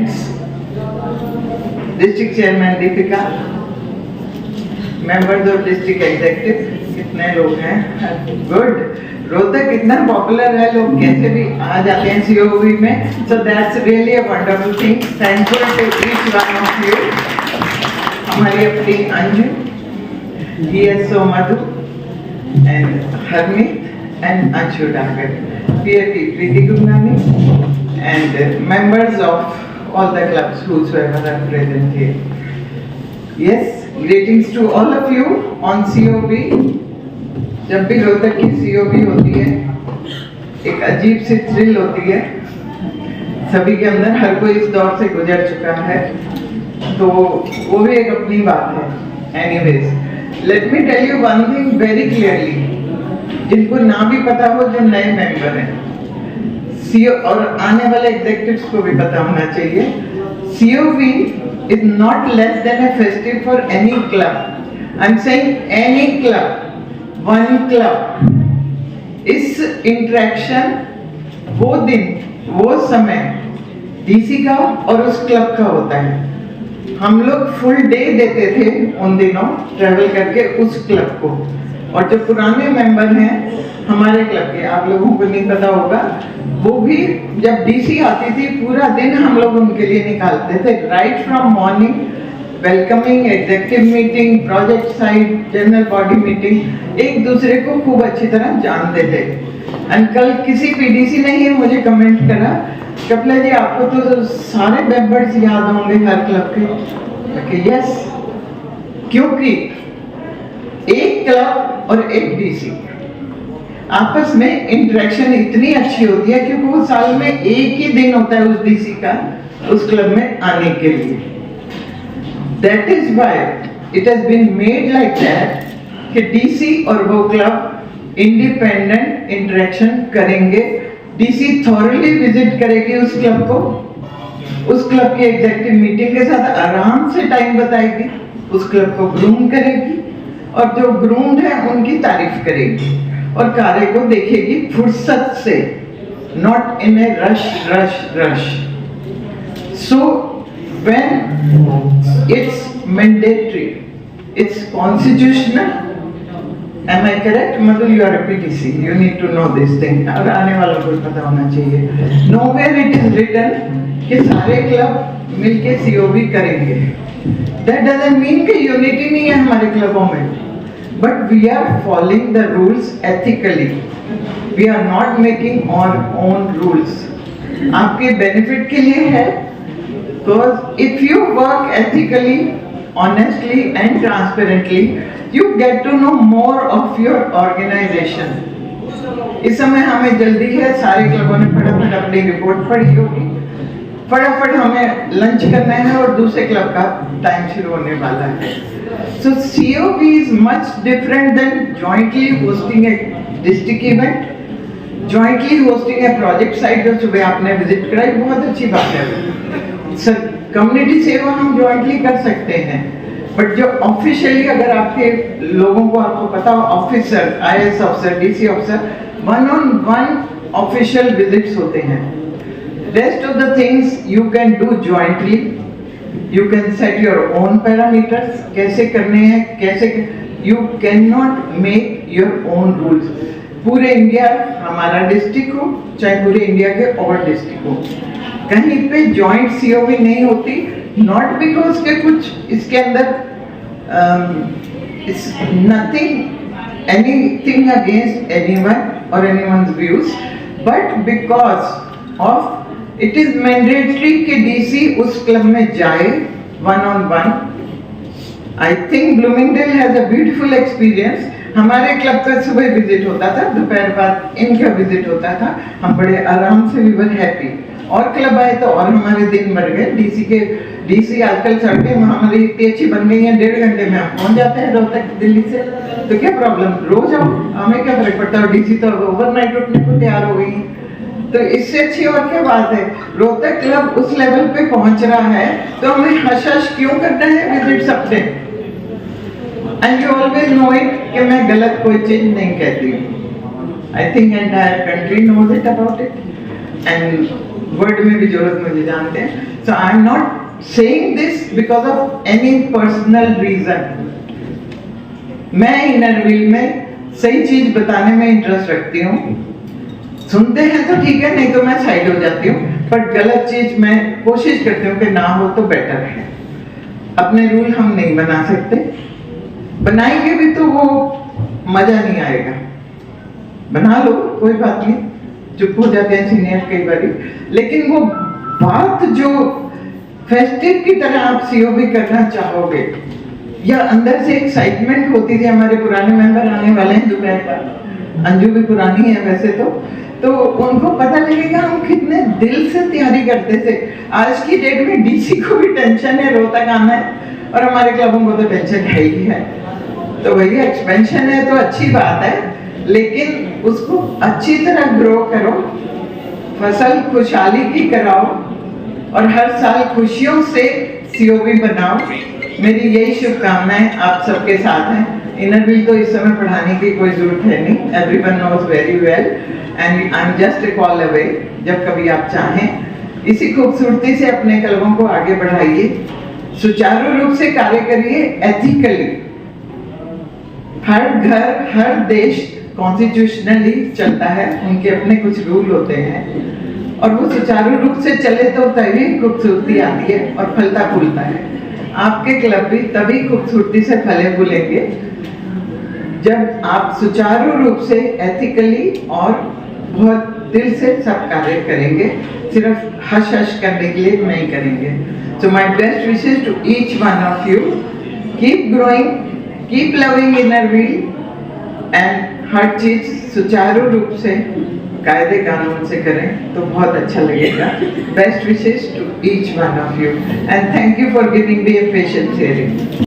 presidents, district chairman Deepika, members of district executive, कितने लोग हैं? Good. रोहतक कितना पॉपुलर है, लोग कैसे भी आ जाते हैं COV में. So that's really a wonderful thing. Thankful to each one of you. हमारी अपनी Anju, DSO Madhu, and Harmeet and Anshu Dakar, PAP Preeti Gurnani, and members of all the clubs whosoever are present here. Yes, greetings to all of you on COB. जब भी रोहतक की COB होती है, एक अजीब सी thrill होती है. सभी के अंदर, हर कोई इस दौर से गुजर चुका है, तो वो भी एक अपनी बात है. Anyways, let me tell you one thing very clearly. जिनको ना भी पता हो, जो नए मेंबर हैं, CO और आने वाले एग्जीक्यूटिव्स को भी पता होना चाहिए. COB is not less than a festive for any club. I'm saying any club. One club. इस इंटरेक्शन वो दिन, वो समय DC का और उस क्लब का होता है. हम लोग फुल डे देते थे उन दिनों ट्रैवल करके उस क्लब को. और जो पुराने मेंबर हैं हमारे क्लब के, आप लोगों को नहीं पता होगा, वो भी जब DC आती थी पूरा दिन हम लोग उनके लिए निकालते थे. Right from morning, welcoming, executive meeting, project site, general body meeting, एक दूसरे को खूब अच्छी तरह जानते थे. कल किसी PDC ने ही मुझे कमेंट करा, कपिला जी आपको तो सारे मेंबर्स याद होंगे हर क्लब के. यस, क्योंकि एक क्लब और एक DC आपस में इंटरेक्शन इतनी अच्छी होती है, क्योंकि वो साल में एक ही दिन होता है उस DC का उस क्लब में आने के लिए. That is why it has been made like that कि DC और वो क्लब इंडिपेंडेंट इंटरेक्शन करेंगे. DC थॉरली विजिट करेगी उस क्लब को, उस क्लब की एग्जीक्यूटिव मीटिंग के साथ आराम से टाइम बताएगी, उस क्लब को ग्रूम करेगी और जो ग्रूम्ड है उनकी तारीफ करेगी और कार्य को देखेगी फुर्सत से, not in A rush. So when it's mandatory, it's constitutional. Am I correct? Madhu, you are a PTC. You need to know this thing. और आने वालों को पता होना चाहिए. Nowhere it is written कि सारे क्लब मिलके COB करेंगे. That doesn't mean कि unity नहीं है हमारे क्लबों में. But we are following the rules ethically. We are not making our own rules. आपके benefit के लिए है. Because if you work ethically, honestly and transparently, you get to know more of your organization. इस समय हमें जल्दी है, सारे क्लबों ने फटाफट अपनी रिपोर्ट पढ़ी होगी, फटाफट हमें लंच करना है और दूसरे क्लब का टाइम शुरू होने वाला है. So COB is much different than jointly hosting a district event, jointly hosting a project site. जो सुबह आपने विजिट कराई, बहुत अच्छी बात है. सर, कम्युनिटी सेवा हम जॉइंटली कर सकते हैं, बट जो ऑफिशियली अगर आपके लोगों को आपको पता हो, officer, IAS officer, DC officer, 1-on-1 official visits होते हैं. Rest of the things you can do jointly. You can set your own parameters, कैसे करने हैं, कैसे. You can not make your own rules. पूरे इंडिया हमारा डिस्ट्रिक्ट हो, चाहे पूरे इंडिया के और डिस्ट्रिक्ट हो, कहीं पे जॉइंट COB नहीं होती. नॉट बिकॉज के कुछ इसके अंदर it's nothing anything against anyone or anyone's views, but because of it is mandatory कि DC उस क्लब में जाए 1-on-1. I think Bloomingdale has a beautiful experience. हमारे क्लब का सुबह विजिट होता था, दोपहर बाद इनका विजिट होता था, हम बड़े आराम से वी वर हैप्पी. और क्लब आए तो और हमारे दिन भर गए. DC आजकल सड़कें हमारी इतनी अच्छी बन गई हैं, 1.5 घंटे में हम पहुंच जाते हैं रोहतक दिल्ली से. तो क्या प्रॉब्लम, रोज आओ, हमें क्या फर्क पड़ता है. DC तो ओवरनाइट उठने को तैयार हो गई है, तो इससे अच्छी और क्या बात है. रोहतक क्लब उस लेवल पे पहुंच रहा है, तो हमें हश क्यों करना है विजिट सबसे. And you always know it कि मैं गलत कोई चीज नहीं कहती हूँ. I think entire country knows it about it. And word में भी जरूरत मुझे जानते हैं. So I am not saying this because of any personal reason. मैं इनर व्हील में सही चीज बताने में इंटरेस्ट रखती हूँ. सुनते हैं तो ठीक है, नहीं तो मैं साइड हो जाती हूँ. बट गलत चीज मैं कोशिश करती हूँ कि ना हो तो बेटर है. अपने रूल हम नहीं बना सकते, बनाएंगे भी तो वो मजा नहीं आएगा. बना लो, कोई बात नहीं, चुप हो जाते हैं सीनियर कई बार, लेकिन वो बात जो फेस्टिव की तरह आप सीओबी करना चाहोगे या अंदर से एक्साइटमेंट होती थी. हमारे पुराने मेंबर आने वाले हैं दोपहर पर, अंजू भी पुरानी है वैसे तो उनको पता लगेगा हम कितने दिल से तैयारी करते थे. आज की डेट में डीसी को भी टेंशन है, रोहतक आना है, और हमारे क्लबों को तो टेंशन है ही है. तो भैया एक्सपेंशन है तो अच्छी बात है, लेकिन उसको अच्छी तरह ग्रो करो, फसल खुशहाली की कराओ और हर साल खुशियों से सीओबी बनाओ. मेरी यही शुभकामनाएं आप सबके साथ हैं. इनर व्हील तो इस समय पढ़ाने की कोई जरूरत है नहीं, everyone knows very well and I am just a call away. जब कभी आप चाहें इसी खूबसूरती से अपने कलमों को आगे बढ़ाइए, सुचारू रूप से कार्य करिए, एथिकली. हर घर हर देश कॉन्स्टिट्यूशनली चलता है, उनके अपने कुछ रूल होते हैं और वो सुचारू रूप से चले तो तभी खूबसूरती आती है और फलता फूलता है. आपके क्लब भी तभी खूबसूरती से फले फूलेंगे जब आप सुचारू रूप से एथिकली और बहुत दिल से सब कार्य करेंगे. सिर्फ हश हश करने के लिए नहीं करेंगे. So my best wishes to each one of you. Keep growing, keep loving inner wheel and हर चीज सुचारू रूप से कायदे कानून से करें तो बहुत अच्छा लगेगा. Best wishes to each one of you and thank you for giving me a patient hearing.